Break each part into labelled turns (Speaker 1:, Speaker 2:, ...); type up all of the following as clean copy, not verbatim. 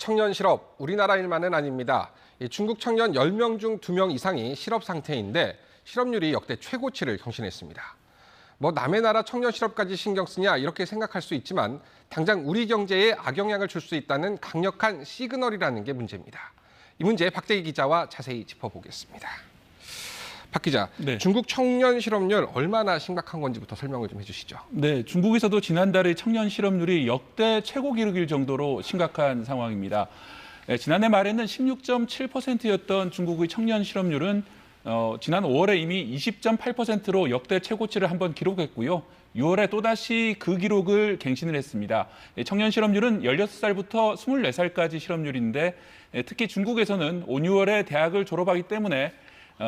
Speaker 1: 청년 실업, 우리나라 일만은 아닙니다. 중국 청년 10명 중 2명 이상이 실업 상태인데 실업률이 역대 최고치를 경신했습니다. 남의 나라 청년 실업까지 신경 쓰냐 이렇게 생각할 수 있지만 당장 우리 경제에 악영향을 줄 수 있다는 강력한 시그널이라는 게 문제입니다. 이 문제 박대기 기자와 자세히 짚어보겠습니다. 박 기자,
Speaker 2: 네.
Speaker 1: 중국 청년 실업률 얼마나 심각한 건지부터 설명을 좀 해주시죠.
Speaker 2: 네, 중국에서도 지난달에 청년 실업률이 역대 최고 기록일 정도로 심각한 상황입니다. 지난해 말에는 16.7%였던 중국의 청년 실업률은 지난 5월에 이미 20.8%로 역대 최고치를 한번 기록했고요. 6월에 또다시 그 기록을 갱신을 했습니다. 청년 실업률은 16살부터 24살까지 실업률인데 특히 중국에서는 5, 6월에 대학을 졸업하기 때문에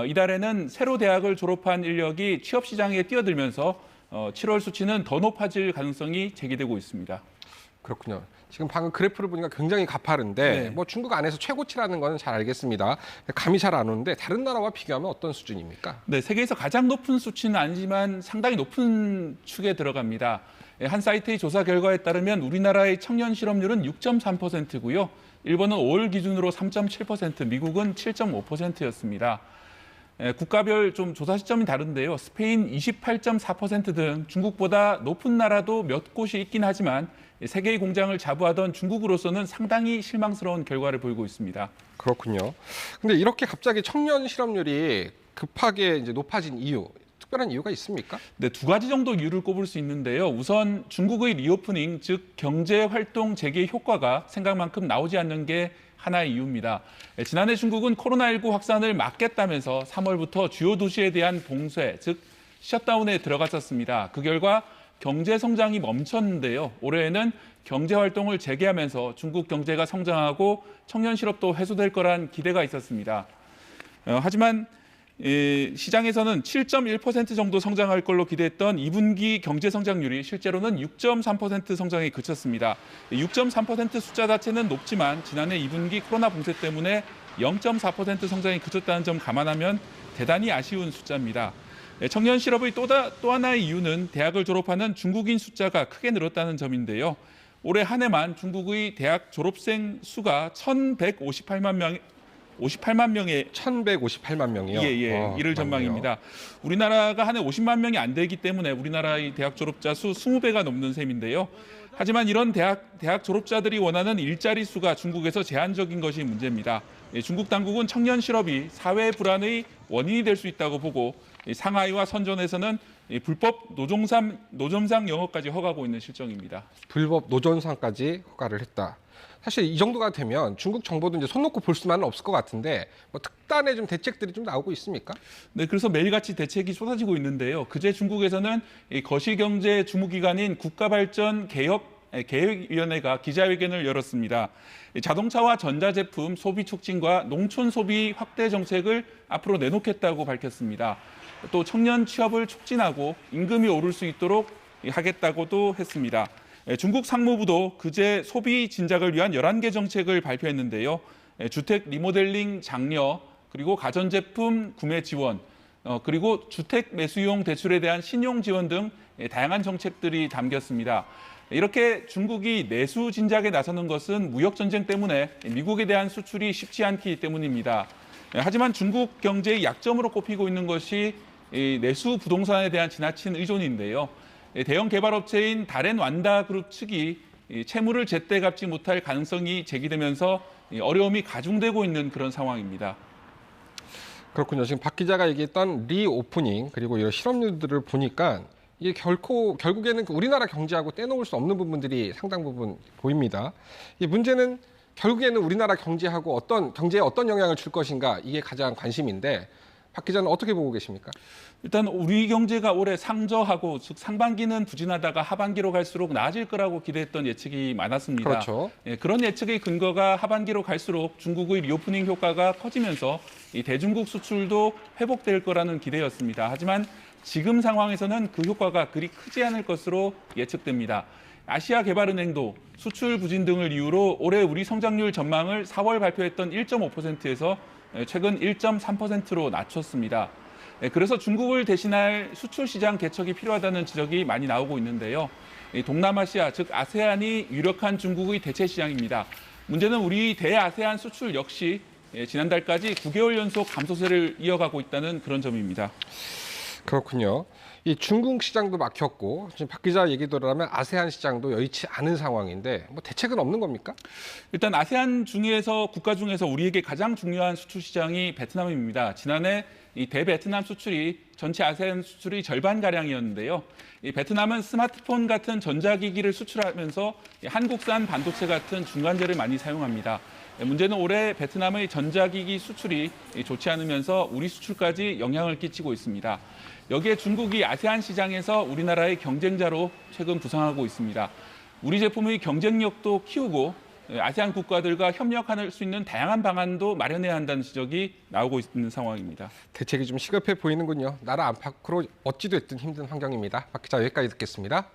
Speaker 2: 이달에는 새로 대학을 졸업한 인력이 취업 시장에 뛰어들면서 7월 수치는 더 높아질 가능성이 제기되고 있습니다.
Speaker 1: 그렇군요. 지금 방금 그래프를 보니까 굉장히 가파른데
Speaker 2: 네.
Speaker 1: 중국 안에서 최고치라는 거는 잘 알겠습니다. 감이 잘 안 오는데 다른 나라와 비교하면 어떤 수준입니까?
Speaker 2: 네, 세계에서 가장 높은 수치는 아니지만 상당히 높은 축에 들어갑니다. 한 사이트의 조사 결과에 따르면 우리나라의 청년 실업률은 6.3%고요. 일본은 5월 기준으로 3.7%, 미국은 7.5%였습니다. 국가별 좀 조사 시점이 다른데요. 스페인 28.4% 등 중국보다 높은 나라도 몇 곳이 있긴 하지만 세계의 공장을 자부하던 중국으로서는 상당히 실망스러운 결과를 보이고 있습니다.
Speaker 1: 그렇군요. 근데 이렇게 갑자기 청년 실업률이 급하게 높아진 이유, 특별한 이유가 있습니까?
Speaker 2: 네, 두 가지 정도 이유를 꼽을 수 있는데요. 우선 중국의 리오프닝, 즉 경제 활동 재개 효과가 생각만큼 나오지 않는 게 하나의 이유입니다. 지난해 중국은 코로나19 확산을 막겠다면서 3월부터 주요 도시에 대한 봉쇄, 즉 셧다운에 들어갔었습니다. 그 결과 경제 성장이 멈췄는데요. 올해에는 경제 활동을 재개하면서 중국 경제가 성장하고 청년 실업도 해소될 거란 기대가 있었습니다. 하지만 시장에서는 7.1% 정도 성장할 걸로 기대했던 2분기 경제 성장률이 실제로는 6.3% 성장에 그쳤습니다. 6.3% 숫자 자체는 높지만 지난해 2분기 코로나 봉쇄 때문에 0.4% 성장에 그쳤다는 점 감안하면 대단히 아쉬운 숫자입니다. 청년 실업의 또 하나의 이유는 대학을 졸업하는 중국인 숫자가 크게 늘었다는 점인데요. 올해 한 해만 중국의 대학 졸업생 수가 1,158만 명에
Speaker 1: 1,158만 명이요?
Speaker 2: 이를 전망입니다. 우리나라가 한 해 50만 명이 안 되기 때문에 우리나라의 대학 졸업자 수 20배가 넘는 셈인데요. 하지만 이런 대학 졸업자들이 원하는 일자리 수가 중국에서 제한적인 것이 문제입니다. 중국 당국은 청년 실업이 사회 불안의 원인이 될 수 있다고 보고 상하이와 선전에서는 불법 노점상 영업까지 허가하고 있는 실정입니다.
Speaker 1: 불법 노점상까지 허가를 했다. 사실 이 정도가 되면 중국 정부도 손 놓고 볼 수만은 없을 것 같은데 특단의 좀 대책들이 좀 나오고 있습니까?
Speaker 2: 네, 그래서 매일같이 대책이 쏟아지고 있는데요. 그제 중국에서는 거시경제 주무기관인 국가발전계획위원회가 기자회견을 열었습니다. 자동차와 전자제품 소비 촉진과 농촌 소비 확대 정책을 앞으로 내놓겠다고 밝혔습니다. 또 청년 취업을 촉진하고 임금이 오를 수 있도록 하겠다고도 했습니다. 중국 상무부도 그제 소비 진작을 위한 11개 정책을 발표했는데요. 주택 리모델링 장려, 그리고 가전제품 구매 지원, 그리고 주택 매수용 대출에 대한 신용 지원 등 다양한 정책들이 담겼습니다. 이렇게 중국이 내수 진작에 나서는 것은 무역 전쟁 때문에 미국에 대한 수출이 쉽지 않기 때문입니다. 하지만 중국 경제의 약점으로 꼽히고 있는 것이 내수 부동산에 대한 지나친 의존인데요. 대형 개발업체인 다렌 완다 그룹 측이 채무를 제때 갚지 못할 가능성이 제기되면서 어려움이 가중되고 있는 그런 상황입니다.
Speaker 1: 그렇군요. 지금 박 기자가 얘기했던 리오프닝 그리고 이런 실업률들을 보니까 이게 결국에는 우리나라 경제하고 떼놓을 수 없는 부분들이 상당 부분 보입니다. 이 문제는 결국에는 우리나라 경제하고 경제에 어떤 영향을 줄 것인가 이게 가장 관심인데 박 기자는 어떻게 보고 계십니까?
Speaker 2: 일단 우리 경제가 올해 상저하고 즉 상반기는 부진하다가 하반기로 갈수록 나아질 거라고 기대했던 예측이 많았습니다.
Speaker 1: 그렇죠.
Speaker 2: 그런 예측의 근거가 하반기로 갈수록 중국의 리오프닝 효과가 커지면서 이 대중국 수출도 회복될 거라는 기대였습니다. 하지만 지금 상황에서는 그 효과가 그리 크지 않을 것으로 예측됩니다. 아시아개발은행도 수출 부진 등을 이유로 올해 우리 성장률 전망을 4월 발표했던 1.5%에서 최근 1.3%로 낮췄습니다. 그래서 중국을 대신할 수출 시장 개척이 필요하다는 지적이 많이 나오고 있는데요. 동남아시아, 즉 아세안이 유력한 중국의 대체 시장입니다. 문제는 우리 대아세안 수출 역시 지난달까지 9개월 연속 감소세를 이어가고 있다는 그런 점입니다.
Speaker 1: 그렇군요. 이 중국 시장도 막혔고 지금 박 기자 얘기대로라면 아세안 시장도 여의치 않은 상황인데 뭐 대책은 없는 겁니까?
Speaker 2: 일단 아세안 중에서 국가 중에서 우리에게 가장 중요한 수출 시장이 베트남입니다. 지난해 이 대베트남 수출이 전체 아세안 수출이 절반 가량이었는데요. 이 베트남은 스마트폰 같은 전자기기를 수출하면서 한국산 반도체 같은 중간재를 많이 사용합니다. 문제는 올해 베트남의 전자기기 수출이 좋지 않으면서 우리 수출까지 영향을 끼치고 있습니다. 여기에 중국이 아세안 시장에서 우리나라의 경쟁자로 최근 부상하고 있습니다. 우리 제품의 경쟁력도 키우고 아세안 국가들과 협력할 수 있는 다양한 방안도 마련해야 한다는 지적이 나오고 있는 상황입니다.
Speaker 1: 대책이 좀 시급해 보이는군요. 나라 안팎으로 어찌됐든 힘든 환경입니다. 박 기자 여기까지 듣겠습니다.